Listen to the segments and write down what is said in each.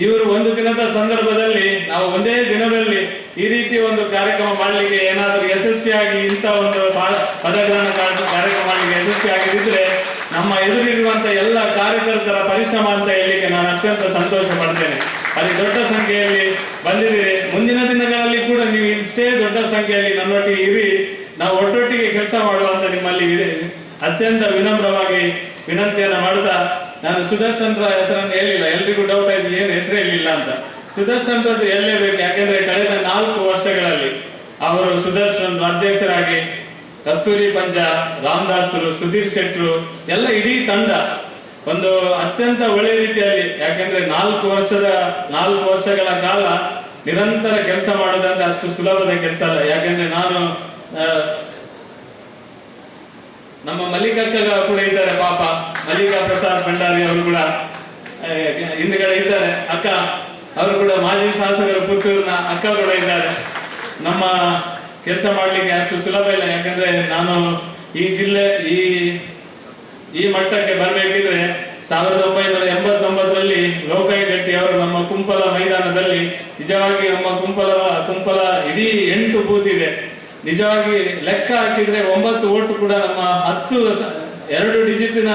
ಇವರು ಒಂದು ದಿನದ ಸಂದರ್ಭದಲ್ಲಿ ನಾವು ಒಂದೇ ದಿನದಲ್ಲಿ ಈ ರೀತಿ ಒಂದು ಕಾರ್ಯಕ್ರಮ ಮಾಡಲಿಕ್ಕೆ ಏನಾದರೂ ಯಶಸ್ವಿಯಾಗಿ ಇಂಥ ಒಂದು ಪದಗ್ರಹಣ ಕಾರ್ಯಕ್ರಮ ಮಾಡಲಿಕ್ಕೆ ಯಶಸ್ವಿಯಾಗಿದ್ದರೆ ನಮ್ಮ ಎದುರಿರುವಂತಹ ಎಲ್ಲ ಕಾರ್ಯಕರ್ತರ ಪರಿಶ್ರಮ ಅಂತ ಹೇಳಲಿಕ್ಕೆ ನಾನು ಅತ್ಯಂತ ಸಂತೋಷ ಪಡ್ತೇನೆ. ಅಲ್ಲಿ ದೊಡ್ಡ ಸಂಖ್ಯೆಯಲ್ಲಿ ಬಂದಿದ್ದೀರಿ. ಮುಂದಿನ ದಿನಗಳಲ್ಲಿ ಕೂಡ ನೀವು ಇಷ್ಟೇ ದೊಡ್ಡ ಸಂಖ್ಯೆಯಲ್ಲಿ ನನ್ನೊಟ್ಟಿಗೆ ಇರಿ, ನಾವು ಒಟ್ಟೊಟ್ಟಿಗೆ ಕೆಲಸ ಮಾಡುವಂತ ನಿಮ್ಮಲ್ಲಿ ಅತ್ಯಂತ ವಿನಮ್ರವಾಗಿ ವಿನಂತಿಯನ್ನು ಮಾಡುತ್ತಾ, ನಾನು ಸುದರ್ಶನ್ರ ಹೆಸರನ್ನು ಹೇಳಿಲ್ಲ, ಎಲ್ರಿಗೂ ಡೌಟ್ ಆಯ್ತು ಏನು ಹೆಸರು ಹೇಳಿಲ್ಲ ಅಂತ. ಸುದರ್ಶನ್ರದ್ದು ಹೇಳಲೇಬೇಕು, ಯಾಕೆಂದ್ರೆ ಕಳೆದ 4 ವರ್ಷಗಳಲ್ಲಿ ಅವರು ಸುದರ್ಶನ್ ಅಧ್ಯಕ್ಷರಾಗಿ ಕಸ್ತೂರಿ ಪಂಜ, ರಾಮದಾಸರು, ಸುಧೀರ್ ಶೆಟ್ರು ಎಲ್ಲ ಇಡೀ ತಂಡ ಒಂದು ಅತ್ಯಂತ ಒಳ್ಳೆ ರೀತಿಯಲ್ಲಿ, ಯಾಕೆಂದ್ರೆ 4 ವರ್ಷಗಳ ಕಾಲ ನಿರಂತರ ಕೆಲಸ ಮಾಡೋದಂದ್ರೆ ಅಷ್ಟು ಸುಲಭದ ಕೆಲಸ ಅಲ್ಲ. ಯಾಕೆಂದ್ರೆ ನಾನು ನಮ್ಮ ಮಲ್ಲಿಕಕ್ಕ ಕೂಡ ಇದ್ದಾರೆ, ಪಾಪ ಮಲ್ಲಿಕಾ ಪ್ರಸಾದ್ ಭಂಡಾರಿ ಅವರು ಕೂಡ ಹಿಂದ್ಗಡೆ ಇದ್ದಾರೆ, ಅಕ್ಕ ಅವರು ಕೂಡ ಮಾಜಿ ಶಾಸಕರು, ಪುತ್ತೂರಿನ ಅಕ್ಕ ಕೂಡ ಇದ್ದಾರೆ. ನಮ್ಮ ಕೆಲಸ ಮಾಡ್ಲಿಕ್ಕೆ ಅಷ್ಟು ಸುಲಭ ಇಲ್ಲ. ಯಾಕಂದ್ರೆ ನಾನು ಈ ಜಿಲ್ಲೆ ಈ ಮಟ್ಟಕ್ಕೆ ಬರಬೇಕಿದ್ರೆ 1989ರಲ್ಲಿ ಲೋಕಾಯಿ ಗಟ್ಟಿ ಅವರು ನಮ್ಮ ಕುಂಪಲ ಮೈದಾನದಲ್ಲಿ, ನಿಜವಾಗಿ ನಮ್ಮ ಕುಂಪಲ ಇಡೀ 8 ಬೂತ್ ಇದೆ, ನಿಜವಾಗಿ ಲೆಕ್ಕ ಹಾಕಿದ್ರೆ 9 ಓಟು ಕೂಡ ನಮ್ಮ 2 ಡಿಜಿಟಿನ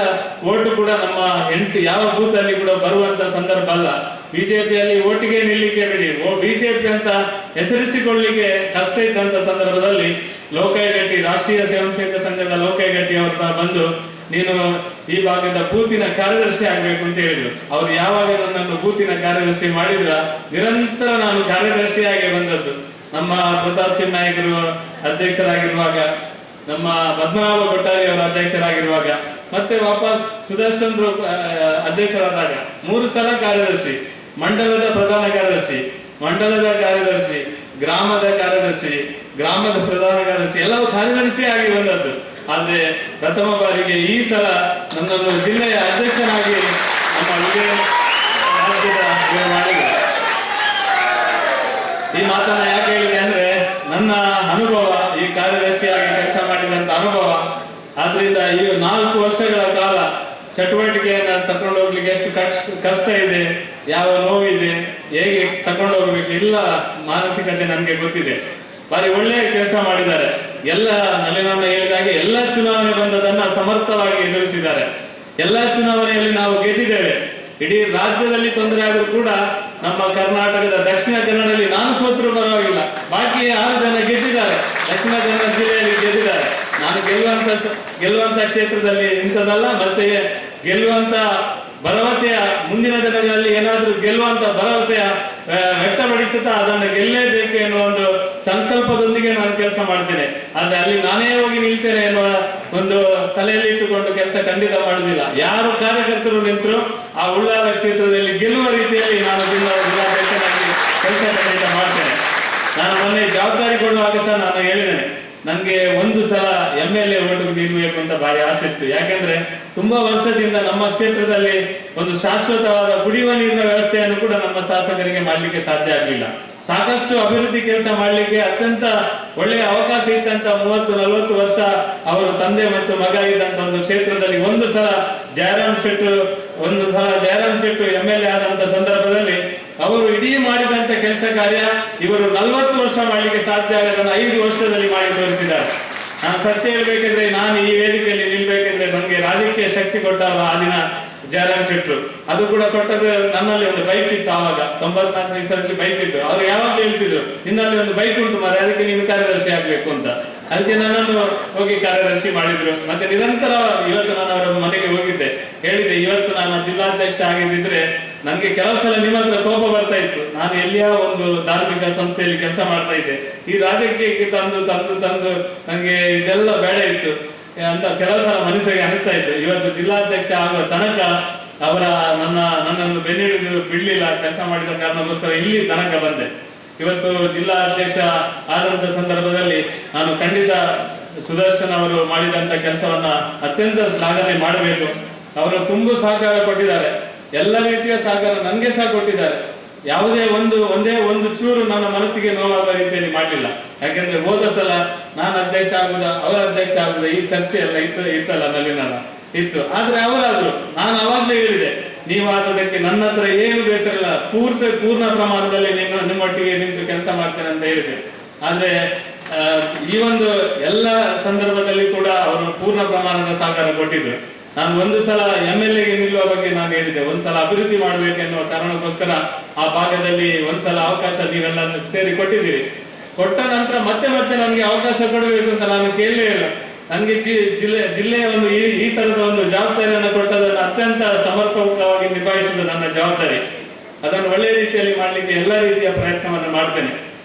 ಓಟು ಕೂಡ ನಮ್ಮ 8 ಯಾವ ಬೂತ್ ಅಲ್ಲಿ ಕೂಡ ಬರುವಂತ ಸಂದರ್ಭ ಅಲ್ಲ. ಬಿಜೆಪಿಯಲ್ಲಿ ಓಟಿಗೆ ನಿಲ್ಲಿಕ್ಕೆ ಬಿಡಿ, ಬಿಜೆಪಿ ಅಂತ ಹೆಸರಿಸಿಕೊಳ್ಳಿಕ್ಕೆ ಕಷ್ಟ ಇದ್ದಂತ ಸಂದರ್ಭದಲ್ಲಿ ಲೋಕಾಯಿ ಗಟ್ಟಿ, ರಾಷ್ಟ್ರೀಯ ಸ್ವಯಂ ಸೇವಕ ಸಂಘದ ಲೋಕಾಯಿ ಗಟ್ಟಿ ಅವ್ರನ್ನ ಬಂದು, ನೀನು ಈ ಭಾಗದ ಬೂತಿನ ಕಾರ್ಯದರ್ಶಿ ಆಗ್ಬೇಕು ಅಂತ ಹೇಳಿದ್ರು. ಅವ್ರು ಯಾವಾಗ ನನ್ನನ್ನು ಬೂತಿನ ಕಾರ್ಯದರ್ಶಿ ಮಾಡಿದ್ರ, ನಿರಂತರ ನಾನು ಕಾರ್ಯದರ್ಶಿಯಾಗಿ ಬಂದದ್ದು. ನಮ್ಮ ಪ್ರತಾಪ್ ಸಿಂಗ್ ನಾಯಕರು ಅಧ್ಯಕ್ಷರಾಗಿರುವಾಗ, ನಮ್ಮ ಪದ್ಮನಾಭ ಕೊಟ್ಟಾರಿ ಅವರ ಅಧ್ಯಕ್ಷರಾಗಿರುವಾಗ, ಮತ್ತೆ ವಾಪಸ್ ಸುದರ್ಶನ್ ಅಧ್ಯಕ್ಷರಾದಾಗ 3 ಸಲ ಕಾರ್ಯದರ್ಶಿ, ಮಂಡಲದ ಪ್ರಧಾನ ಕಾರ್ಯದರ್ಶಿ, ಮಂಡಲದ ಕಾರ್ಯದರ್ಶಿ, ಗ್ರಾಮದ ಕಾರ್ಯದರ್ಶಿ, ಗ್ರಾಮದ ಪ್ರಧಾನ ಕಾರ್ಯದರ್ಶಿ, ಎಲ್ಲವೂ ಕಾರ್ಯದರ್ಶಿ ಆಗಿ ಬಂದದ್ದು. ಆದ್ರೆ ಪ್ರಥಮ ಬಾರಿಗೆ ಈ ಸಲ ನನ್ನನ್ನು ಜಿಲ್ಲೆಯ ಅಧ್ಯಕ್ಷನಾಗಿ ನಮ್ಮ ವಿಜಯ ರಾಜ್ಯದ ಮಾಡಿದರು. ಈ ಮಾತನ್ನ ಯಾಕೆ ಹೇಳಿದೆ ಅಂದ್ರೆ, ನನ್ನ ಅನುಭವ, ಈ ಕಾರ್ಯದರ್ಶಿಯಾಗಿ ಕೆಲಸ ಮಾಡಿದಂತ ಅನುಭವ. ಆದ್ರಿಂದ ಈ 4 ವರ್ಷಗಳ ಕಾಲ ಚಟುವಟಿಕೆಯನ್ನ ತಕೊಂಡು ಹೋಗ್ಲಿಕ್ಕೆ ಎಷ್ಟು ಕಷ್ಟ ಇದೆ, ಯಾವ ನೋವಿದೆ, ಹೇಗೆ ತಕೊಂಡು ಹೋಗ್ಬೇಕು, ಎಲ್ಲ ಮಾನಸಿಕತೆ ನನಗೆ ಗೊತ್ತಿದೆ. ಬಾರಿ ಒಳ್ಳೆಯ ಕೆಲಸ ಮಾಡಿದ್ದಾರೆ. ಎಲ್ಲ ನಳಿನಮ್ಮ ಹೇಳಿದಾಗೆ ಎಲ್ಲ ಚುನಾವಣೆ ಬಂದದನ್ನ ಸಮರ್ಥವಾಗಿ ಎದುರಿಸಿದ್ದಾರೆ. ಎಲ್ಲ ಚುನಾವಣೆಯಲ್ಲಿ ನಾವು ಗೆದ್ದಿದ್ದೇವೆ. ಇಡೀ ರಾಜ್ಯದಲ್ಲಿ ತೊಂದರೆ ಆದ್ರೂ ಕೂಡ ನಮ್ಮ ಕರ್ನಾಟಕದ ದಕ್ಷಿಣ ಕನ್ನಡದಲ್ಲಿ ನಾನು ಸೋತರೂ ಪರವಾಗಿಲ್ಲ, ಬಾಕಿ 6 ಜನ ಗೆದ್ದಿದ್ದಾರೆ, ದಕ್ಷಿಣ ಕನ್ನಡ ಜಿಲ್ಲೆಯಲ್ಲಿ ಗೆದ್ದಿದ್ದಾರೆ. ನಾನು ಗೆಲ್ಲುವಂತ ಕ್ಷೇತ್ರದಲ್ಲಿ ಇಂಥದ್ದಲ್ಲ, ಮತ್ತೆ ಗೆಲ್ಲುವಂತ ಭರವಸೆಯ, ಮುಂದಿನ ದಿನಗಳಲ್ಲಿ ಏನಾದ್ರೂ ಗೆಲ್ಲುವಂತ ಭರವಸೆಯ ವ್ಯಕ್ತಪಡಿಸುತ್ತಾ ಅದನ್ನು ಗೆಲ್ಲೇಬೇಕು ಎನ್ನುವ ಒಂದು ಸಂಕಲ್ಪದೊಂದಿಗೆ ನಾನು ಕೆಲಸ ಮಾಡ್ತೇನೆ. ಆದ್ರೆ ಅಲ್ಲಿ ನಾನೇ ಹೋಗಿ ನಿಲ್ತೇನೆ ಎನ್ನುವ ಒಂದು ತಲೆಯಲ್ಲಿ ಇಟ್ಟುಕೊಂಡು ಕೆಲಸ ಖಂಡಿತ ಮಾಡುವುದಿಲ್ಲ. ಯಾರು ಕಾರ್ಯಕರ್ತರು ನಿಂತರು ಆ ಉಳ್ಳಾಲ ಕ್ಷೇತ್ರದಲ್ಲಿ ಗೆಲ್ಲುವ ರೀತಿಯಲ್ಲಿ ನಾನು ಜಿಲ್ಲಾಧ್ಯಕ್ಷನಾಗಿ ಕೆಲಸ ಖಂಡಿತ ಮಾಡ್ತೇನೆ. ನಾನು ಮೊನ್ನೆ ಜವಾಬ್ದಾರಿ ಕೊಡುವಾಗ ಸಹ ನಾನು ಹೇಳಿದ್ದೇನೆ, ನನಗೆ 1 ಸಲ MLA ಓಟು ನಿಲ್ಬೇಕು ಅಂತ ಭಾರಿ ಆಸೆ ಇತ್ತು. ಯಾಕೆಂದ್ರೆ ತುಂಬಾ ವರ್ಷದಿಂದ ನಮ್ಮ ಕ್ಷೇತ್ರದಲ್ಲಿ ಒಂದು ಶಾಶ್ವತವಾದ ಕುಡಿಯುವ ನೀರಿನ ವ್ಯವಸ್ಥೆಯನ್ನು ಕೂಡ ನಮ್ಮ ಶಾಸಕರಿಗೆ ಮಾಡ್ಲಿಕ್ಕೆ ಸಾಧ್ಯ ಆಗಲಿಲ್ಲ. ಸಾಕಷ್ಟು ಅಭಿವೃದ್ಧಿ ಕೆಲಸ ಮಾಡಲಿಕ್ಕೆ ಅತ್ಯಂತ ಒಳ್ಳೆಯ ಅವಕಾಶ ಇತ್ತಂತ 30-40 ವರ್ಷ ಅವರು ತಂದೆ ಮತ್ತು ಮಗ ಇದ್ದಂತ ಒಂದು ಕ್ಷೇತ್ರದಲ್ಲಿ 1 ಸಲ ಜಯರಾಮ್ ಶೆಟ್ಟು MLA ಆದಂತ ಸಂದರ್ಭದಲ್ಲಿ ಅವರು ಇಡೀ ಮಾಡಿದಂತ ಕೆಲಸ ಕಾರ್ಯ ಇವರು 40 ವರ್ಷ ಮಾಡಲಿಕ್ಕೆ ಸಾಧ್ಯ ಆಗದನ್ನು 5 ವರ್ಷದಲ್ಲಿ ಮಾಡಿ ತೋರಿಸಿದ್ದಾರೆ. ನಾನು ಸತ್ಯ ಹೇಳ್ಬೇಕೆಂದ್ರೆ, ನಾನು ಈ ವೇದಿಕೆಯಲ್ಲಿ ನಿಲ್ಬೇಕೆಂದ್ರೆ ನನಗೆ ರಾಜಕೀಯ ಶಕ್ತಿ ಕೊಟ್ಟವರು ಆ ದಿನ ಜಯರಾಮ್ ಶೆಟ್ರು. ಅದು ಕೂಡ ಕೊಟ್ಟದ್ದು ನನ್ನಲ್ಲಿ ಒಂದು ಬೈಕ್ ಇತ್ತು. ಆವಾಗ 94 ಇಸರಲ್ಲಿ ಬೈಕ್ ಇತ್ತು. ಅವ್ರು ಯಾವಾಗ ಹೇಳ್ತಿದ್ರು, ನಿನ್ನಲ್ಲಿ ಒಂದು ಬೈಕ್ ಉಂಟು ಮಾರೆ, ಅದಕ್ಕೆ ನೀನು ಕಾರ್ಯದರ್ಶಿ ಆಗ್ಬೇಕು ಅಂತ. ಅದಕ್ಕೆ ನನ್ನನ್ನು ಹೋಗಿ ಕಾರ್ಯದರ್ಶಿ ಮಾಡಿದ್ರು. ಮತ್ತೆ ನಿರಂತರ ಇವತ್ತು ನಾನು ಅವರ ಮನೆಗೆ ಹೋಗಿದ್ದೆ, ಹೇಳಿದೆ ಇವತ್ತು ನಾನು ಜಿಲ್ಲಾಧ್ಯಕ್ಷ ಆಗಿದ್ದಿದ್ರೆ ನನಗೆ ಕೆಲವು ಸಲ ನಿಮ್ಮ ಹತ್ರ ಕೋಪ ಬರ್ತಾ ಇತ್ತು. ನಾನು ಎಲ್ಲಿಯ ಒಂದು ಧಾರ್ಮಿಕ ಸಂಸ್ಥೆಯಲ್ಲಿ ಕೆಲಸ ಮಾಡ್ತಾ ಇದ್ದೆ, ಈ ರಾಜಕೀಯಕ್ಕೆ ತಂದು ನನಗೆ ಇದೆಲ್ಲ ಬೇಡ ಇತ್ತು ಅಂತ ಕೆಲವು ಸಲ ಮನಸ್ಸಿಗೆ ಅನಿಸ್ತಾ ಇತ್ತು. ಇವತ್ತು ಜಿಲ್ಲಾಧ್ಯಕ್ಷ ಆಗುವ ತನಕ ಅವರ ನನ್ನನ್ನು ಬೆನ್ನಿಡಿದು ಬಿಡ್ಲಿಲ್ಲ, ಕೆಲಸ ಮಾಡಿದ ಕಾರಣಕ್ಕೋಸ್ಕರ ಇಲ್ಲಿ ತನಕ ಬಂದೆ. ಇವತ್ತು ಜಿಲ್ಲಾ ಅಧ್ಯಕ್ಷ ಆದಂತ ಸಂದರ್ಭದಲ್ಲಿ ನಾನು ಖಂಡಿತ ಸುದರ್ಶನ್ ಅವರು ಮಾಡಿದಂತ ಕೆಲಸವನ್ನ ಅತ್ಯಂತ ಶ್ಲಾಘನೆ ಮಾಡಬೇಕು. ಅವರು ತುಂಬಾ ಸಹಕಾರ ಕೊಟ್ಟಿದ್ದಾರೆ, ಎಲ್ಲ ರೀತಿಯ ಸಹಕಾರ ನನಗೆ ಸಹ ಕೊಟ್ಟಿದ್ದಾರೆ. ಯಾವುದೇ ಒಂದೇ ಒಂದು ಚೂರು ನನ್ನ ಮನಸ್ಸಿಗೆ ನೋವಾಗುವ ರೀತಿಯಲ್ಲಿ ಮಾಡಲಿಲ್ಲ. ಯಾಕೆಂದ್ರೆ ಹೋದ ಸಲ ನಾನು ಅಧ್ಯಕ್ಷ ಆಗುದ, ಅವರ ಅಧ್ಯಕ್ಷ ಆಗುದ, ಈ ಚರ್ಚೆ ಎಲ್ಲ ಇತ್ತಲ್ಲ ನಲ್ಲಿನ ಇತ್ತು. ಆದ್ರೆ ಅವರಾದ್ರು, ನಾನು ಅವಾಗ್ಲೇ ಹೇಳಿದೆ, ನೀವಾದದಕ್ಕೆ ನನ್ನ ಹತ್ರ ಏನು ಬೇಸರ ಇಲ್ಲ, ಪೂರ್ಣ ಪ್ರಮಾಣದಲ್ಲಿ ನಿಮ್ಮೊಟ್ಟಿಗೆ ನಿಂತು ಕೆಲಸ ಮಾಡ್ತೇನೆ ಅಂತ ಹೇಳಿದೆ. ಆದ್ರೆ ಈ ಒಂದು ಎಲ್ಲ ಸಂದರ್ಭದಲ್ಲಿ ಕೂಡ ಅವರು ಪೂರ್ಣ ಪ್ರಮಾಣದ ಸಹಕಾರ ಕೊಟ್ಟಿದ್ರು. ನಾನು ಒಂದು ಸಲ MLA ಗೆ ನಿಲ್ಲುವ ಬಗ್ಗೆ ನಾನು ಹೇಳಿದೆ, ಒಂದ್ಸಲ ಅಭಿವೃದ್ಧಿ ಮಾಡಬೇಕೆನ್ನುವ ಕಾರಣಕ್ಕೋಸ್ಕರ ಆ ಭಾಗದಲ್ಲಿ ಒಂದ್ಸಲ ಅವಕಾಶ ನೀವೆಲ್ಲ ಸೇರಿ ಕೊಟ್ಟಿದ್ದೀರಿ. ಕೊಟ್ಟ ನಂತರ ಮತ್ತೆ ನನಗೆ ಅವಕಾಶ ಕೊಡಬೇಕು ಅಂತ ನಾನು ಕೇಳಲೇ ಇಲ್ಲ. ನನಗೆ ಜಿಲ್ಲೆಯ ಒಂದು ಈ ತರದ ಒಂದು ಜವಾಬ್ದಾರಿಯನ್ನು ಕೊಟ್ಟದನ್ನು ಅತ್ಯಂತ ಸಮರ್ಪಕವಾಗಿ ನಿಭಾಯಿಸುವುದು ನನ್ನ ಜವಾಬ್ದಾರಿ. ಅದನ್ನು ಒಳ್ಳೆಯ ರೀತಿಯಲ್ಲಿ ಮಾಡಲಿಕ್ಕೆ ಎಲ್ಲ ರೀತಿಯ ಪ್ರಯತ್ನವನ್ನು ಮಾಡ್ತೇನೆ.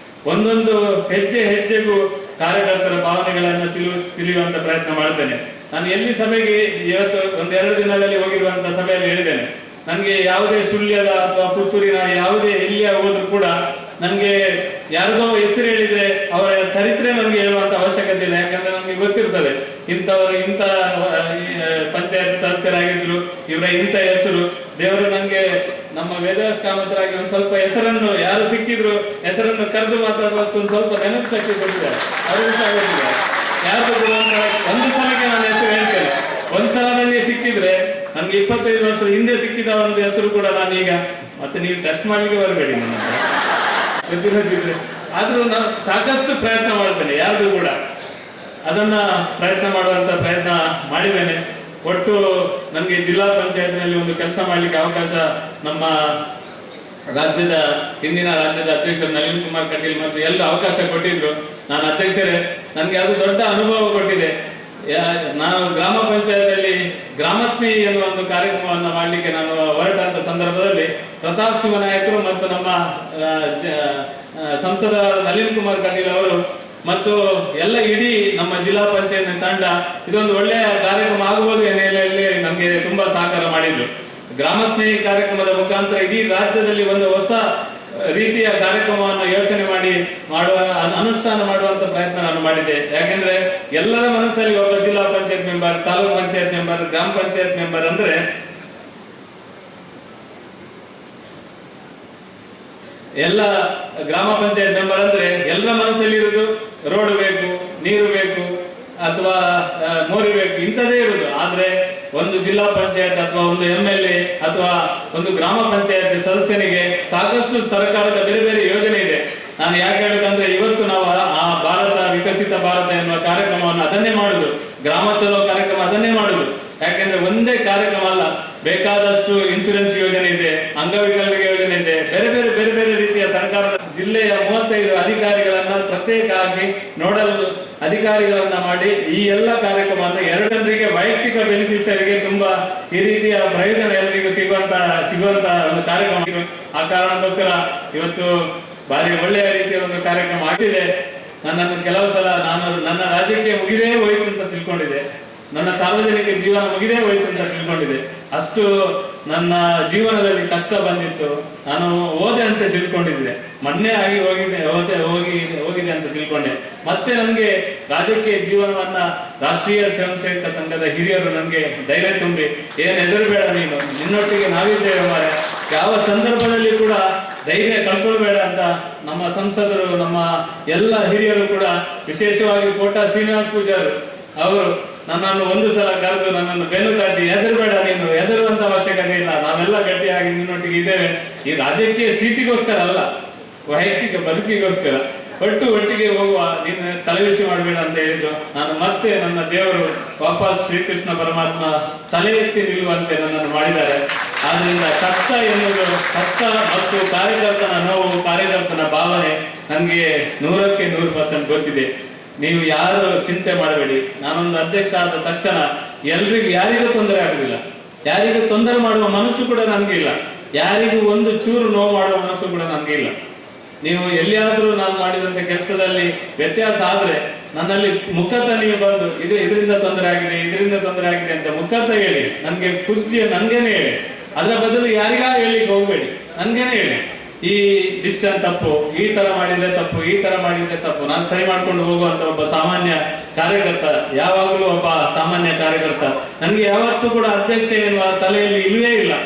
ಒಂದೊಂದು ಹೆಜ್ಜೆಗೂ ಕಾರ್ಯಕರ್ತರ ಭಾವನೆಗಳನ್ನು ತಿಳಿಯುವಂತ ಪ್ರಯತ್ನ ಮಾಡ್ತೇನೆ. ನಾನು ಎಲ್ಲಿ ಸಭೆಗೆ ಇವತ್ತು 1-2 ದಿನದಲ್ಲಿ ಹೋಗಿರುವಂತ ಸಭೆಯಲ್ಲಿ ಹೇಳಿದ್ದೇನೆ, ನನಗೆ ಯಾವುದೇ ಸುಳ್ಯದ ಅಥವಾ ಪುತ್ತೂರಿನ ಯಾವುದೇ ಎಲ್ಲಿಯ ಹೋದ್ರು ಕೂಡ ನನಗೆ ಯಾರದೋ ಹೆಸರು ಹೇಳಿದ್ರೆ ಅವರ ಚರಿತ್ರೆ ನನಗೆ ಹೇಳುವಂತ ಅವಶ್ಯಕತೆ ಇಲ್ಲ. ಯಾಕಂದ್ರೆ ನಮ್ಗೆ ಗೊತ್ತಿರ್ತದೆ ಇಂಥವರು ಇಂಥ ಪಂಚಾಯತ್ ಸದಸ್ಯರಾಗಿದ್ರು, ಇವರ ಇಂಥ ಹೆಸರು. ದೇವರು ನನಗೆ ನಮ್ಮ ವೇದವ್ಯಾಸ ಕಾಮತರಾಗಿ ಒಂದು ಸ್ವಲ್ಪ ಹೆಸರನ್ನು ಯಾರು ಸಿಕ್ಕಿದ್ರು ಹೆಸರನ್ನು ಕರೆದು ಮಾತಾಡುವಷ್ಟು ಒಂದು ಸ್ವಲ್ಪ ನೆನಪು ಶಕ್ತಿ ಕೊಟ್ಟಿದ್ದಾರೆ. ಅವ್ರಿಗೆ ಆಗೋದಿಲ್ಲ ಯಾರು ಒಂದು ಸಲಕ್ಕೆ ನಾನು ಹೆಸರು ಹೇಳ್ತೇನೆ. ಒಂದ್ಸಲ ನನಗೆ ಸಿಕ್ಕಿದ್ರೆ ನನ್ಗೆ 25 ವರ್ಷದ ಹಿಂದೆ ಸಿಕ್ಕಿದ ಒಂದು ಹೆಸರು ಕೂಡ ನಾನೀಗ ಮತ್ತೆ ನೀವು ಟೆಸ್ಟ್ ಮಾಡ್ಲಿಕ್ಕೆ ಬರಬೇಡಿ ನನ್ನ ಗೊತ್ತಿಲ್ಲದಿದ್ರೆ. ಆದ್ರೂ ನಾನು ಸಾಕಷ್ಟು ಪ್ರಯತ್ನ ಮಾಡ್ತೇನೆ, ಯಾರ್ದು ಕೂಡ ಅದನ್ನ ಪ್ರಯತ್ನ ಮಾಡುವಂತ ಪ್ರಯತ್ನ ಮಾಡಿದ್ದೇನೆ. ಒಟ್ಟು ನನಗೆ ಜಿಲ್ಲಾ ಪಂಚಾಯತ್ನಲ್ಲಿ ಒಂದು ಕೆಲಸ ಮಾಡ್ಲಿಕ್ಕೆ ಅವಕಾಶ ನಮ್ಮ ಹಿಂದಿನ ರಾಜ್ಯದ ಅಧ್ಯಕ್ಷರು ನಳಿನ್ ಕುಮಾರ್ ಕಟೀಲ್ ಮತ್ತು ಎಲ್ಲ ಅವಕಾಶ ಕೊಟ್ಟಿದ್ರು. ನಾನು ಅಧ್ಯಕ್ಷರೇ, ನನಗೆ ಅದು ದೊಡ್ಡ ಅನುಭವ ಕೊಟ್ಟಿದೆ. ನಾನು ಗ್ರಾಮ ಪಂಚಾಯತ್ ಗ್ರಾಮಸ್ನೇಹಿ ಎನ್ನುವ ಒಂದು ಕಾರ್ಯಕ್ರಮವನ್ನು ಮಾಡಲಿಕ್ಕೆ ನಾನು ಹೊರಟಂತ ಸಂದರ್ಭದಲ್ಲಿ ಪ್ರತಾಪ್ ಶಿವನಾಯಕರು ಮತ್ತು ನಮ್ಮ ಸಂಸದರಾದ ನಳಿನ್ ಕುಮಾರ್ ಕಟೀಲ್ ಅವರು ಮತ್ತು ಎಲ್ಲ ಇಡೀ ನಮ್ಮ ಜಿಲ್ಲಾ ಪಂಚಾಯತ್ ತಂಡ ಇದೊಂದು ಒಳ್ಳೆಯ ಕಾರ್ಯಕ್ರಮ ಆಗಬಹುದು ಎನ್ನೆಲೆಯಲ್ಲಿ ನಮಗೆ ತುಂಬಾ ಸಹಕಾರ ಮಾಡಿದ್ರು. ಗ್ರಾಮ ಸ್ನೇಹಿ ಕಾರ್ಯಕ್ರಮದ ಮುಖಾಂತರ ಇಡೀ ರಾಜ್ಯದಲ್ಲಿ ಒಂದು ಹೊಸ ರೀತಿಯ ಕಾರ್ಯಕ್ರಮವನ್ನು ಯೋಚನೆ ಮಾಡುವ ಅನುಷ್ಠಾನ ಮಾಡುವಂತ ಪ್ರಯತ್ನ ನಾನು ಮಾಡಿದೆ. ಯಾಕೆಂದ್ರೆ ಎಲ್ಲರ ಮನಸ್ಸಲ್ಲಿ ಒಬ್ಬ ಜಿಲ್ಲಾ ಪಂಚಾಯತ್ ಮೆಂಬರ್, ತಾಲೂಕ್ ಪಂಚಾಯತ್ ಮೆಂಬರ್, ಗ್ರಾಮ ಪಂಚಾಯತ್ ಮೆಂಬರ್ ಅಂದ್ರೆ ಎಲ್ಲ ಗ್ರಾಮ ಪಂಚಾಯತ್ ಮೆಂಬರ್ ಅಂದ್ರೆ ಎಲ್ಲರ ಮನಸ್ಸಲ್ಲಿ ಇರುವುದು ರೋಡ್ ಬೇಕು, ನೀರು ಬೇಕು ಅಥವಾ ಮೋರಿ ಬೇಕು ಇಂಥದೇ ಇರುವುದು. ಆದ್ರೆ ಒಂದು ಜಿಲ್ಲಾ ಪಂಚಾಯತ್ ಅಥವಾ ಒಂದು MLA ಅಥವಾ ಒಂದು ಗ್ರಾಮ ಪಂಚಾಯತ್ ಸದಸ್ಯನಿಗೆ ಸಾಕಷ್ಟು ಸರ್ಕಾರದ ಬೇರೆ ಬೇರೆ ಯೋಜನೆ ಇದೆ. ನಾನು ಯಾಕೆ ಹೇಳೋದಂದ್ರೆ ಇವತ್ತು ನಾವು ಆ ಭಾರತ ವಿಕಸಿತ ಭಾರತ ಎನ್ನುವ ಕಾರ್ಯಕ್ರಮವನ್ನು ಅದನ್ನೇ ಮಾಡುದು, ಗ್ರಾಮ ಚಲೋ ಕಾರ್ಯಕ್ರಮ ಅದನ್ನೇ ಮಾಡುದು. ಯಾಕೆಂದ್ರೆ ಒಂದೇ ಕಾರ್ಯಕ್ರಮ ಅಲ್ಲ, ಬೇಕಾದಷ್ಟು ಇನ್ಶೂರೆನ್ಸ್ ಯೋಜನೆ ಇದೆ, ಅಂಗವಿಕಲರಿಗೆ ಯೋಜನೆ ಇದೆ, ಬೇರೆ ಬೇರೆ ರೀತಿಯ ಸರ್ಕಾರದ ಜಿಲ್ಲೆಯ 35 ಅಧಿಕಾರಿಗಳನ್ನ ಪ್ರತ್ಯೇಕ ಆಗಿ ನೋಡಲ್ ಅಧಿಕಾರಿಗಳನ್ನ ಮಾಡಿ ಈ ಎಲ್ಲ ಕಾರ್ಯಕ್ರಮವನ್ನು 2 ಜನರಿಗೆ ವೈಯಕ್ತಿಕ ಬೆನಿಫಿಷರಿಗೆ ತುಂಬಾ ಈ ರೀತಿಯ ಪ್ರಯೋಜನ ಎಲ್ಲರಿಗೂ ಸಿಗುವಂತ ಒಂದು ಕಾರ್ಯಕ್ರಮ. ಆ ಕಾರಣಕ್ಕೋಸ್ಕರ ಇವತ್ತು ಬಾರಿ ಒಳ್ಳೆಯ ರೀತಿಯ ಒಂದು ಕಾರ್ಯಕ್ರಮ ಆಗಿದೆ. ನನ್ನನ್ನು ಕೆಲವು ಸಲ ನನ್ನ ರಾಜಕೀಯ ಮುಗಿದೇ ಹೋಯ್ತು ಅಂತ ತಿಳ್ಕೊಂಡಿದೆ, ನನ್ನ ಸಾರ್ವಜನಿಕ ಜೀವನ ಮುಗಿದೇ ಹೋಯ್ತು ಅಂತ ತಿಳ್ಕೊಂಡಿದೆ. ಅಷ್ಟು ನನ್ನ ಜೀವನದಲ್ಲಿ ಕಷ್ಟ ಬಂದಿತ್ತು. ನಾನು ಓದೆ ಅಂತ ತಿಳ್ಕೊಂಡಿದ್ದೆ, ಮೊನ್ನೆ ಆಗಿ ಹೋಗಿದೆ ಅಂತ ತಿಳ್ಕೊಂಡೆ. ಮತ್ತೆ ನನಗೆ ರಾಜಕೀಯ ಜೀವನವನ್ನ ರಾಷ್ಟ್ರೀಯ ಸ್ವಯಂ ಸೇವಕ ಸಂಘದ ಹಿರಿಯರು ನನಗೆ ಧೈರ್ಯ ತುಂಬಿ, ಏನ್ ಹೆದರಬೇಡ, ನೀನು ನಿನ್ನೊಟ್ಟಿಗೆ ನಾವಿದ್ದೇವೆ ಮಾರೆ, ಯಾವ ಸಂದರ್ಭದಲ್ಲಿ ಕೂಡ ಧೈರ್ಯ ಕಳ್ಕೊಳ್ಬೇಡ ಅಂತ ನಮ್ಮ ಸಂಸದರು, ನಮ್ಮ ಎಲ್ಲ ಹಿರಿಯರು ಕೂಡ, ವಿಶೇಷವಾಗಿ ಕೋಟಾ ಶ್ರೀನಿವಾಸ್ ಪೂಜಾರು ಅವರು ನನ್ನನ್ನು ಒಂದು ಸಲ ಕರೆದು ನನ್ನನ್ನು ಬೆನ್ನು ತಟ್ಟಿ, ಹೆದರಬೇಡ, ನೀನು ಹೆದರುವಂತ ಅವಶ್ಯಕತೆ ಇಲ್ಲ, ನಾವೆಲ್ಲ ಗಟ್ಟಿಯಾಗಿ ನಿನ್ನೊಟ್ಟಿಗೆ ಇದ್ದೇವೆ. ಈ ರಾಜಕೀಯ ಸೀಟಿಗೋಸ್ಕರ ಅಲ್ಲ, ವೈಯಕ್ತಿಕ ಬದುಕಿಗೋಸ್ಕರ ಒಟ್ಟಿಗೆ ಹೋಗುವ, ನೀನು ತಲೆಬಿಸಿ ಮಾಡಬೇಡ ಅಂತ ಹೇಳಿದ್ರು. ನಾನು ಮತ್ತೆ ನನ್ನ ದೇವರು ವಾಪಸ್ ಶ್ರೀಕೃಷ್ಣ ಪರಮಾತ್ಮ ತಲೆ ಎತ್ತಿ ನಿಲ್ಲುವಂತೆ ನನ್ನನ್ನು ಮಾಡಿದ್ದಾರೆ. ಆದ್ರಿಂದ ಕಷ್ಟ ಮತ್ತು ಕಾರ್ಯಕರ್ತನ ನೋವು, ಕಾರ್ಯಕರ್ತನ ಭಾವನೆ ನನಗೆ 100ಕ್ಕೆ 100% ಗೊತ್ತಿದೆ. ನೀವು ಯಾರು ಚಿಂತೆ ಮಾಡಬೇಡಿ. ನಾನೊಂದು ಅಧ್ಯಕ್ಷ ಆದ ತಕ್ಷಣ ಯಾರಿಗೂ ತೊಂದರೆ ಆಗುದಿಲ್ಲ, ಯಾರಿಗೂ ತೊಂದರೆ ಮಾಡುವ ಮನಸ್ಸು ಕೂಡ ನನಗೆ ಇಲ್ಲ, ಯಾರಿಗೂ ಒಂದು ಚೂರು ನೋವು ಮಾಡುವ ಮನಸ್ಸು ಕೂಡ ನನಗೆ ಇಲ್ಲ. ನೀವು ಎಲ್ಲಿಯಾದ್ರೂ ನಾನು ಮಾಡಿದಂತ ಕೆಲಸದಲ್ಲಿ ವ್ಯತ್ಯಾಸ ಆದ್ರೆ ನನ್ನಲ್ಲಿ ಮುಖತ ನೀವು ಬಂದು ಇದರಿಂದ ತೊಂದರೆ ಆಗಿದೆ ಅಂತ ಮುಖತ ಹೇಳಿ, ನನ್ಗೆ ನನ್ಗೇನೆ ಹೇಳಿ. ಅದರ ಬದಲು ಯಾರಿಗಾರು ಹೇಳಿಕ್ಕೆ ಹೋಗ್ಬೇಡಿ, ನನ್ಗೇನೆ ಹೇಳಿ, ಈ ಡಿಸಿಷನ್ ತಪ್ಪು, ಈ ತರ ಮಾಡಿದ್ರೆ ತಪ್ಪು, ನಾನು ಸರಿ ಮಾಡ್ಕೊಂಡು ಹೋಗುವಂತ ಒಬ್ಬ ಸಾಮಾನ್ಯ ಕಾರ್ಯಕರ್ತ, ಯಾವಾಗಲೂ ಒಬ್ಬ ಸಾಮಾನ್ಯ ಕಾರ್ಯಕರ್ತ. ನನಗೆ ಯಾವತ್ತೂ ಕೂಡ ಅಧ್ಯಕ್ಷ ಎನ್ನುವ ತಲೆಯಲ್ಲಿ ಇಲ್ಲವೇ ಇಲ್ಲ.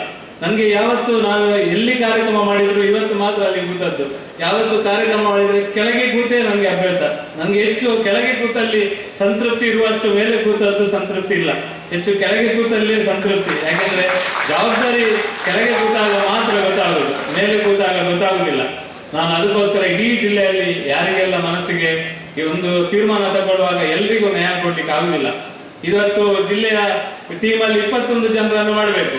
ನನಗೆ ಯಾವತ್ತು ನಾನು ಎಲ್ಲಿ ಕಾರ್ಯಕ್ರಮ ಮಾಡಿದ್ರು ಇವತ್ತು ಮಾತ್ರ ಅಲ್ಲಿ ಕೂತದ್ದು. ಯಾವತ್ತು ಕಾರ್ಯಕ್ರಮ ಮಾಡಿದ್ರೆ ಕೆಳಗೆ ಕೂತೇ ನನಗೆ ಅಭ್ಯಾಸ. ನನಗೆ ಹೆಚ್ಚು ಕೆಳಗೆ ಕೂತಲ್ಲಿ ಸಂತೃಪ್ತಿ ಇರುವಷ್ಟು ಮೇಲೆ ಕೂತದ್ದು ಸಂತೃಪ್ತಿ ಇಲ್ಲ. ಹೆಚ್ಚು ಕೆಳಗೆ ಕೂತಲ್ಲಿ ಸಂತೃಪ್ತಿ. ಯಾಕಂದ್ರೆ ಜವಾಬ್ದಾರಿ ಕೆಳಗೆ ಕೂತಾಗ ಮಾತ್ರ ಗೊತ್ತಾಗುದು, ಮೇಲೆ ಕೂತ ನಾನು ಅದಕ್ಕೋಸ್ಕರ ಇಡೀ ಜಿಲ್ಲೆಯಲ್ಲಿ ಯಾರಿಗೆಲ್ಲ ಮನಸ್ಸಿಗೆ ಈ ಒಂದು ತೀರ್ಮಾನ ತಗೊಳ್ಳುವಾಗ ಎಲ್ರಿಗೂ ನ್ಯಾಯ ಕೊಡ್ಲಿಕ್ಕೆ ಆಗುದಿಲ್ಲ. ಇವತ್ತು ಜಿಲ್ಲೆಯ ಟೀಮಲ್ಲಿ 21 ಜನರನ್ನು ಮಾಡಬೇಕು.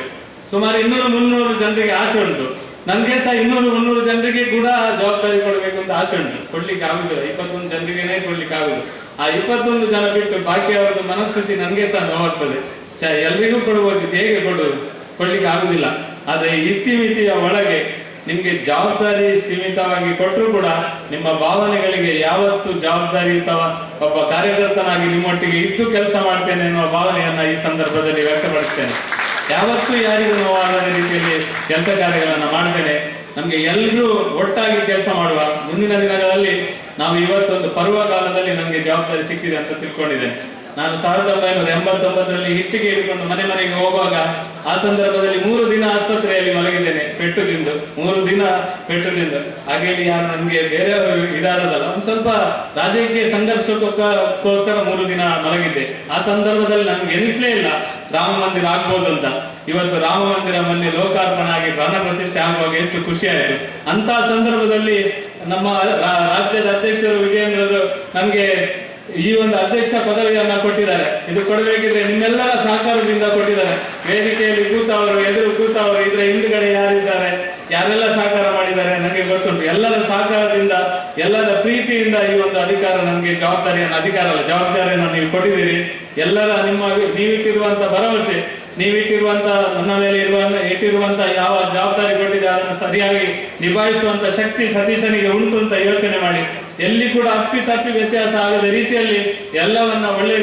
ಸುಮಾರು 200-300 ಜನರಿಗೆ ಆಸೆ ಉಂಟು. ನನ್ಗೆ ಸಹ 200-300 ಜನರಿಗೆ ಕೂಡ ಜವಾಬ್ದಾರಿ ಕೊಡಬೇಕು ಅಂತ ಆಸೆ ಉಂಟು. ಕೊಡ್ಲಿಕ್ಕೆ ಆಗುದಿಲ್ಲ, 21 ಜನರಿಗೇನೆ ಕೊಡ್ಲಿಕ್ಕೆ ಆಗುದು. ಆ 21 ಜನ ಬಿಟ್ಟು ಬಾಕಿ ಅವರದ್ದು ಮನಸ್ಥಿತಿ ನನ್ಗೆ ಸಹ ನೋವಾಗ್ತದೆ. ಎಲ್ರಿಗೂ ಕೊಡ್ಬೋದು, ಹೇಗೆ ಕೊಡ್ಲಿಕ್ಕೆ ಆಗುದಿಲ್ಲ. ಆದ್ರೆ ಇತಿಮಿತಿಯ ಒಳಗೆ ನಿಮ್ಗೆ ಜವಾಬ್ದಾರಿ ಸೀಮಿತವಾಗಿ ಕೊಟ್ಟರು ಕೂಡ ನಿಮ್ಮ ಭಾವನೆಗಳಿಗೆ ಯಾವತ್ತು ಜವಾಬ್ದಾರಿಯುತವ ಒಬ್ಬ ಕಾರ್ಯಕರ್ತನಾಗಿ ನಿಮ್ಮೊಟ್ಟಿಗೆ ಇದ್ದು ಕೆಲಸ ಮಾಡ್ತೇನೆ ಎನ್ನುವ ಭಾವನೆಯನ್ನ ಈ ಸಂದರ್ಭದಲ್ಲಿ ವ್ಯಕ್ತಪಡಿಸ್ತೇನೆ. ಯಾವತ್ತೂ ಯಾರಿಗೂ ನೋವಾಗದ ರೀತಿಯಲ್ಲಿ ಕೆಲಸ ಕಾರ್ಯಗಳನ್ನು ಮಾಡ್ತೇನೆ. ನಮ್ಗೆ ಎಲ್ಲರೂ ಒಟ್ಟಾಗಿ ಕೆಲಸ ಮಾಡುವ. ಮುಂದಿನ ದಿನಗಳಲ್ಲಿ ನಾವು ಇವತ್ತೊಂದು ಪರ್ವ ಕಾಲದಲ್ಲಿ ನಮ್ಗೆ ಜವಾಬ್ದಾರಿ ಸಿಕ್ಕಿದೆ ಅಂತ ತಿಳ್ಕೊಂಡಿದ್ದೇನೆ. ನಾನು 1989ರಲ್ಲಿ ಹಿಟ್ಟಿಗೆ ಹಿಡಿಕೊಂಡು ಮನೆ ಮನೆಗೆ ಹೋಗುವಾಗ ಆ ಸಂದರ್ಭದಲ್ಲಿ 3 ದಿನ ಆಸ್ಪತ್ರೆಯಲ್ಲಿ ಮಲಗಿದ್ದೇನೆ, ಪೆಟ್ಟು ತಿಂದು 3 ದಿನ ಪೆಟ್ಟು ತಿಂದು. ಹಾಗೆ ಯಾರು ನನ್ಗೆ ಬೇರೆಯವರು ಇದಾದದಲ್ಲ, ಒಂದ್ ಸ್ವಲ್ಪ ರಾಜಕೀಯ ಸಂಘರ್ಷಕ್ಕೋಸ್ಕರ 3 ದಿನ ಮಲಗಿದ್ದೆ. ಆ ಸಂದರ್ಭದಲ್ಲಿ ನನ್ಗೆ ಎನಿಸ್ಲೇ ಇಲ್ಲ ರಾಮ ಮಂದಿರ ಆಗ್ಬೋದು ಅಂತ. ಇವತ್ತು ರಾಮ ಮಂದಿರ ಮೊನ್ನೆ ಲೋಕಾರ್ಪಣೆ ಆಗಿ ಪ್ರಾಣ ಪ್ರತಿಷ್ಠೆ ಆಗುವಾಗ ಎಷ್ಟು ಖುಷಿ ಆಯಿತು. ಅಂತ ಸಂದರ್ಭದಲ್ಲಿ ನಮ್ಮ ರಾಜ್ಯದ ಅಧ್ಯಕ್ಷರು ವಿಜಯೇಂದ್ರರು ನನ್ಗೆ ಈ ಒಂದು ಅಧ್ಯಕ್ಷ ಪದವಿಯನ್ನ ಕೊಟ್ಟಿದ್ದಾರೆ. ಇದು ಕೊಡಬೇಕಿದ್ರೆ ನಿಮ್ಮೆಲ್ಲರ ಸಹಕಾರದಿಂದ ಕೊಟ್ಟಿದ್ದಾರೆ. ವೇದಿಕೆಯಲ್ಲಿ ಕೂತವರು, ಎದುರು ಕೂತವರು, ಇದರ ಹಿಂದುಗಡೆ ಯಾರಿದ್ದಾರೆ, ಯಾರೆಲ್ಲ ಸಹಕಾರ ಮಾಡಿದ್ದಾರೆ ನನಗೆ ಗೊತ್ತುಂಟು. ಎಲ್ಲರ ಸಹಕಾರದಿಂದ, ಎಲ್ಲರ ಪ್ರೀತಿಯಿಂದ ಈ ಒಂದು ಅಧಿಕಾರ ನಮಗೆ ಜವಾಬ್ದಾರಿಯನ್ನು ನೀವು ಕೊಟ್ಟಿದ್ದೀರಿ. ಎಲ್ಲರ ನಿಮ್ಮ ನೀವಿಟ್ಟಿರುವಂತ ಭರವಸೆ, ನೀವಿಟ್ಟಿರುವಂತ ನನ್ನ ಮೇಲೆ ಇಟ್ಟಿರುವಂತ ಯಾವ ಜವಾಬ್ದಾರಿ ಕೊಟ್ಟಿದೆ ಅದನ್ನು ಸರಿಯಾಗಿ ನಿಭಾಯಿಸುವಂತ ಶಕ್ತಿ ಸತೀಶನಿಗೆ ಉಂಟು ಅಂತ ಯೋಚನೆ ಮಾಡಿ ಎಲ್ಲಿ ಕೂಡ ಅಪ್ಪಿತಪ್ಪಿ ವ್ಯತ್ಯಾಸ ಆಗದ ರೀತಿಯಲ್ಲಿ ಎಲ್ಲವನ್ನ ಒಳ್ಳೆ